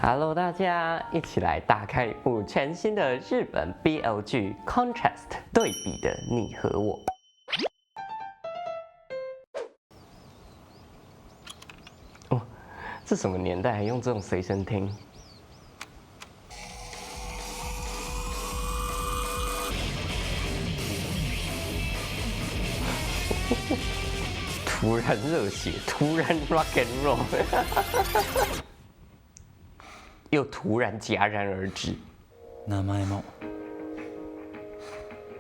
Hello，大家一起来打开一部全新的日本 BL 剧《Contrast》对比的你和我。哦，这什么年代还用这种随身听？突然热血，突然 rock and roll， 又突然戛然而止。名前も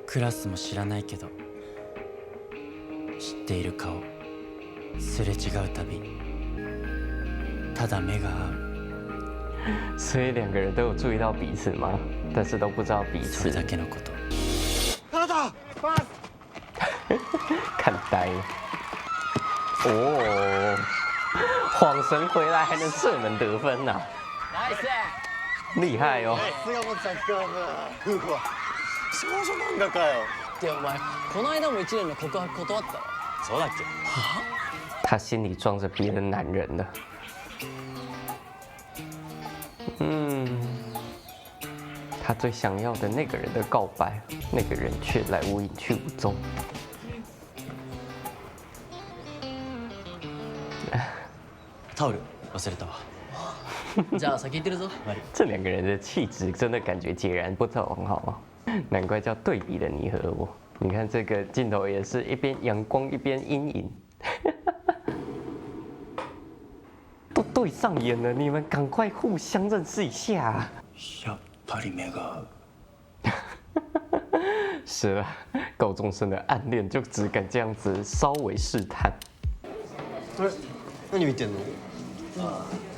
クラスも知らないけど知っている顔すれ違うたびただ目が合う。所以两个人都有注意到彼此吗？但是都不知道彼此。それだけのこと。看呆了。哦，晃神回来还能射门得分呐、啊！厉害哦！菅本さん聞かな夫婦は少女漫画かよ。ってお前この間も1年の告白断ったろ。そうだっけ？他心里装着别的男人了。他最想要的那个人的告白，那个人却来无影去无踪。タオル忘れたわ。じゃあ先行ってるぞ。这两个人的气质真的感觉截然不同，好吗？难怪叫对比的你和我。你看这个镜头也是一边阳光一边阴影，都对上眼了，你们赶快互相认识一下。やっぱり目が合う。是啊，高中生的暗恋就只敢这样子稍微试探。あれ何見てんの？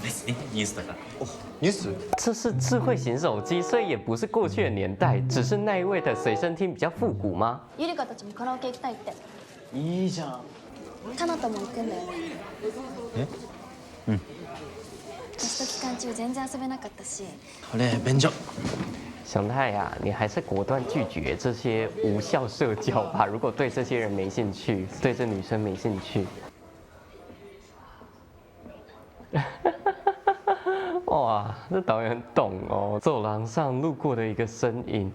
ですね、ニュースだから。哦，ニュース？这是智慧型手机，所以也不是过去的年代，只是那一位的随身听比较复古吗？ゆりかたちもカラオケ行きたいって。いいじゃん。かなたも行くんだよね。え？うん。テスト期間中全然遊べなかったし。これ便所。祥太呀，你还是果断拒绝这些无效社交吧。如果对这些人没兴趣，对这女生没兴趣。哇，这导演很懂哦。走廊上路过的一个身影，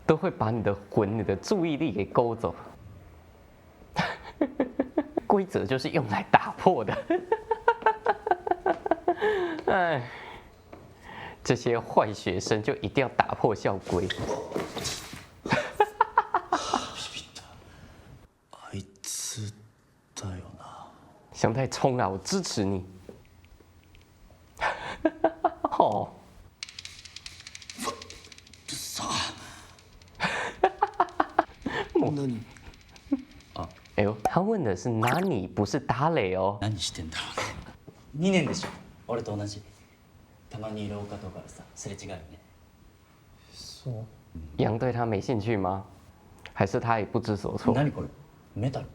都会把你的魂、你的注意力给勾走。规则就是用来打破的。哎，这些坏学生就一定要打破校规。あいつだよな。祥太冲啊！我支持你。哦。何？哎呦，他问的是哪里，不是打磊哦。何してんだろうね。2年でしょ。俺と同じ。たまに廊下とかでさ、すれ違うよね。そう。杨对他没兴趣吗？还是他也不知所措？何これ？メタル？好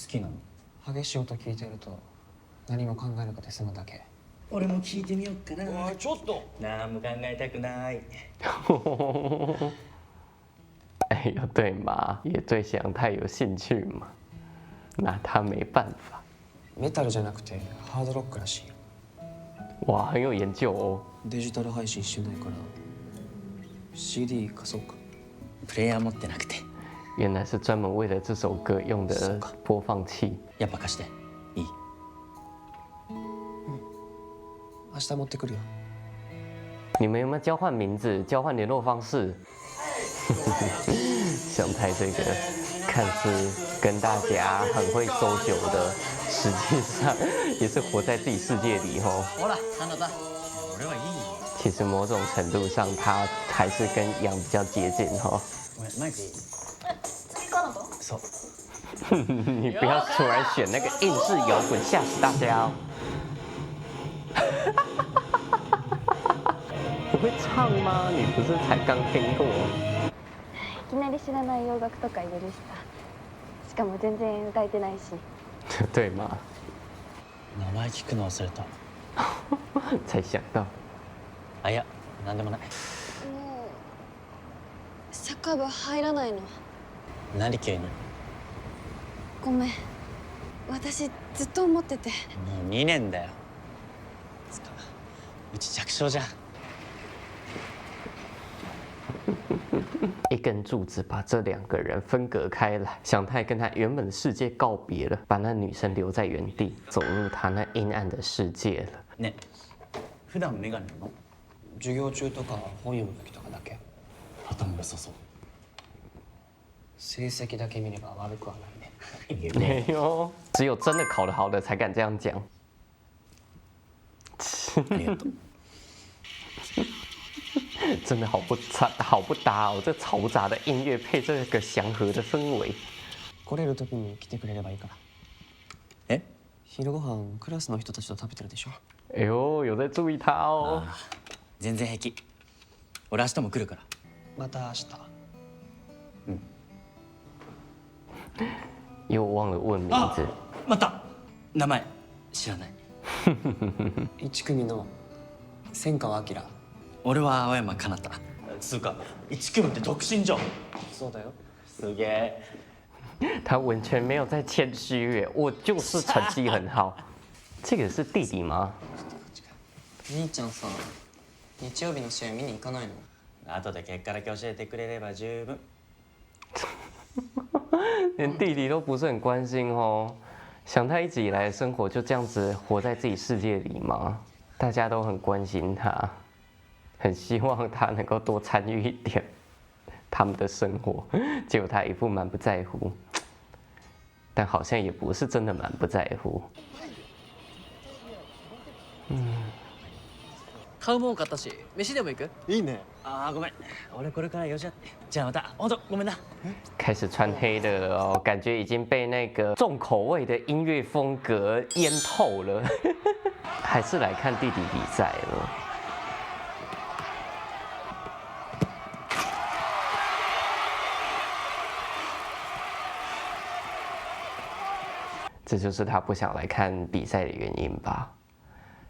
きなの？激しい音聞いてると何も考えなくて済むだけ。俺も聞いてみようかな。おいちょっと。何も考えたくない。哎呦，对嘛，也对祥太有興趣嘛，那他没辦法。メタルじゃなくてハードロックらしいよ。哇，很有研究哦。デジタル配信してないから CD 貸そうか。プレイヤー持ってなくて。原来是专门为了这首歌用的播放器。やっぱ貸して。いい？明日持ってくるよ。你们有没有交换名字、交换联络方式？祥太这个看似跟大家很会收酒的，实际上也是活在自己世界里哦。ほら、かなた。俺はいいよ。其实某种程度上，他还是跟杨比较接近哦。ごめん、マイクいい？次かなた？そう。你不要突然选那个硬式摇滚吓死大家哦。你会唱吗？你不是才刚听过？いきなり知らない洋楽とか入れるしさ。しかも全然歌えてないし。对吗？名前聞くの忘れた。才想到。あ、いや、なんでもない。もうサッカー部入らないの？何急に？ごめん。私ずっと思ってて。もう2年だよ。つか、うち弱小じゃん。一根柱子把这两个人分隔开来。祥太跟他原本的世界告别了，把那女生留在原地，走入他那阴暗的世界了。ね普段メガネなの？授業中とか本読む時とかだけ。頭良さそう。成績だけ見れば悪くはないね。没有，只有真的考得好的才敢这样讲。ありがとう。真的好不搭哦！这嘈杂的音乐配这个祥和的氛围。来れる時に来てくれればいいから。え？昼ご飯クラスの人たちと食べてるでしょ。哎呦，有在注意他哦。全然平気。俺明日も来るから。また明日。又忘了问名字。また名前知らない。1組の千川明。俺は青山かなた。つうか1組って独身じゃん。そうだよ。すげえ。他完全没有在谦虚耶，我就是成绩很好。这个是弟弟吗？兄ちゃんさ、日曜日の試合見に行かないの？後で結果だけ教えてくれれば十分。连弟弟都不是很关心哦。想他一直以来的生活就这样子活在自己世界里吗？大家都很关心他，很希望他能够多参与一点他们的生活，结果他一副满不在乎，但好像也不是真的满不在乎。買うもん買ったし飯でも行く？いいね。ああごめん。俺これから用事あって。じゃあまた。本当ごめんな。开始穿黑的了哦，感觉已经被那个重口味的音乐风格淹透了。还是来看弟弟比赛了。这就是他不想来看比赛的原因吧？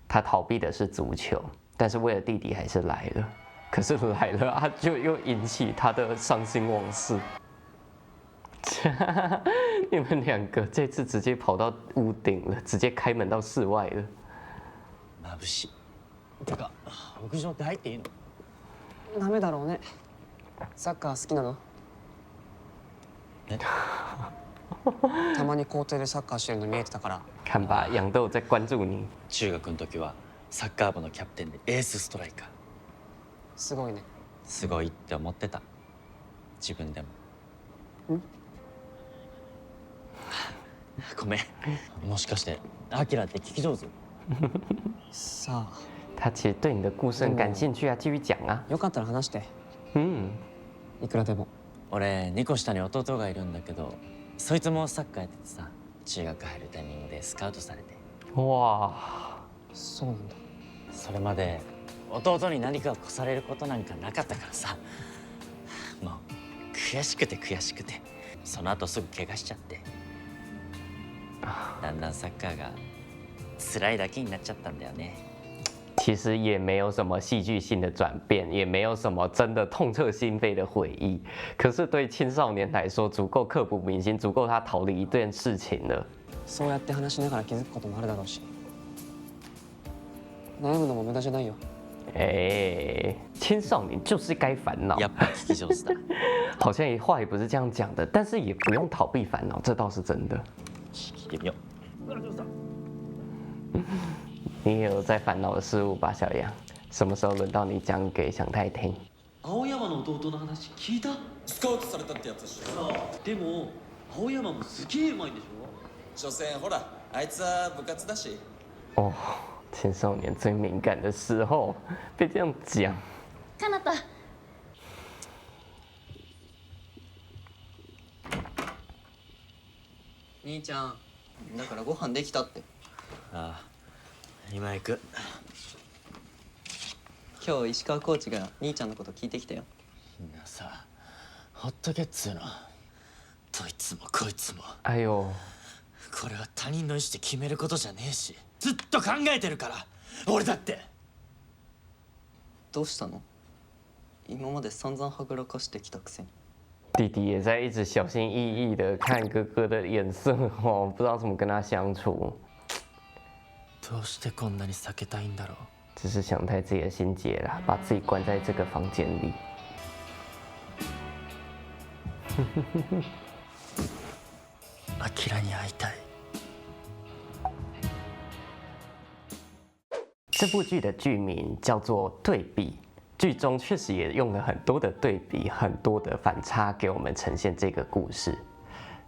他逃避的是足球，但是为了弟弟还是来了。可是来了，他就又引起他的伤心往事。你们两个这次直接跑到屋顶了，直接开门到室外了。眩しい。てか屋上って入っていいの？ダメだろうね。サッカー好きなの？え？たまに校庭でサッカーしてるの見えてたから。看吧，杨豆在关注你。中学の時はサッカー部のキャプテンでエースストライカー。すごいね。すごいって思ってた。自分でも。ごめん。もしかしてアキラって聞き上手？さあ。他其实对你的故事很感興趣啊，继续讲啊。よかったら話して。いくらでも。俺2個下に弟がいるんだけど、そいつもサッカーやっててさ、中学入るタイミングでスカウトされて。哇。そうなんだ。それまで弟に何かを越されることなんかなかったからさ、もう悔しくて悔しくて、その後すぐ怪我しちゃって、だんだんサッカーが辛いだけになっちゃったんだよね。其实也没有什么戏剧性的转变，也没有什么真的痛彻心扉的回忆。可是对青少年来说，足够刻骨铭心，足够他逃离一件事情了。そうやって話しながら気づくこともあるだろうし、悩むのも無駄じゃないよ。青少年就是该烦恼。やっぱ聞き上手だ。好像话也不是这样讲的，但是也不用逃避烦恼，这倒是真的。聞いてみよう。你也有在烦恼的事物吧，小杨？什么时候轮到你讲给祥太听？青山の弟の話聞いた？スカウトされたってやつでしょ。でも青山もすげえうまいんでし所詮ほらあいつは部活だし。哦，青少年最敏感的时候被这样讲。かなた。兄ちゃん、だからご飯できたって。ああ、今行く。今日石川コーチが兄ちゃんのこと聞いてきたよ。みんなさ、ほっとけっつうの。どいつもこいつも。哎呦。これは他人の意思で決めることじゃねえし、ずっと考えてるから。俺だって。どうしたの？今まで散々はぐらかしてきたくせに。弟弟也在一直小心翼翼的看哥哥的眼色哦，不知道怎么跟他相处。どうしてこんなに避けたいんだろう。只是想太自己的心结啦，把自己关在这个房间里。アキラに会いたい。这部剧的剧名叫做《对比》，剧中确实也用了很多的对比，很多的反差给我们呈现这个故事。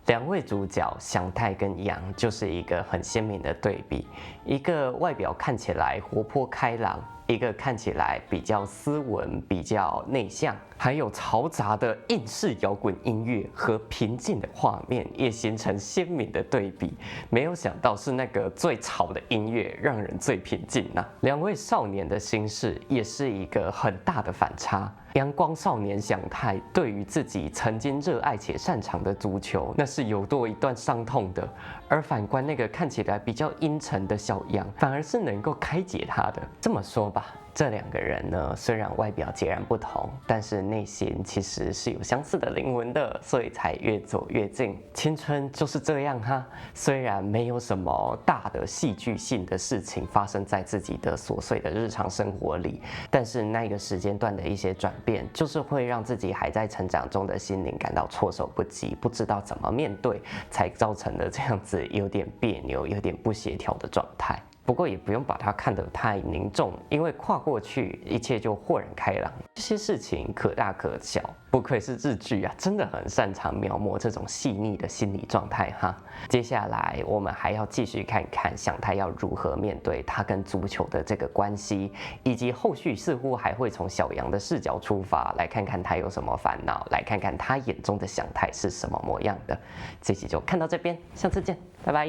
两位主角祥太跟阳就是一个很鲜明的对比，一个外表看起来活泼开朗，一个看起来比较斯文、比较内向，还有嘈杂的硬式摇滚音乐和平静的画面，也形成鲜明的对比。没有想到是那个最吵的音乐让人最平静啊！两位少年的心事也是一个很大的反差。阳光少年祥太对于自己曾经热爱且擅长的足球，那是有多一段伤痛的；而反观那个看起来比较阴沉的小阳，反而是能够开解他的。这么说吧，这两个人呢，虽然外表截然不同，但是内心其实是有相似的灵魂的，所以才越走越近。青春就是这样哈，虽然没有什么大的戏剧性的事情发生在自己的琐碎的日常生活里，但是那个时间段的一些转变，就是会让自己还在成长中的心灵感到措手不及，不知道怎么面对，才造成了这样子有点别扭、有点不协调的状态。不过也不用把它看得太凝重，因为跨过去，一切就豁然开朗。这些事情可大可小，不愧是日剧啊，真的很擅长描摹这种细腻的心理状态哈。接下来我们还要继续看看祥太要如何面对他跟足球的这个关系，以及后续似乎还会从小阳的视角出发，来看看他有什么烦恼，来看看他眼中的祥太是什么模样的。这集就看到这边，下次见，拜拜。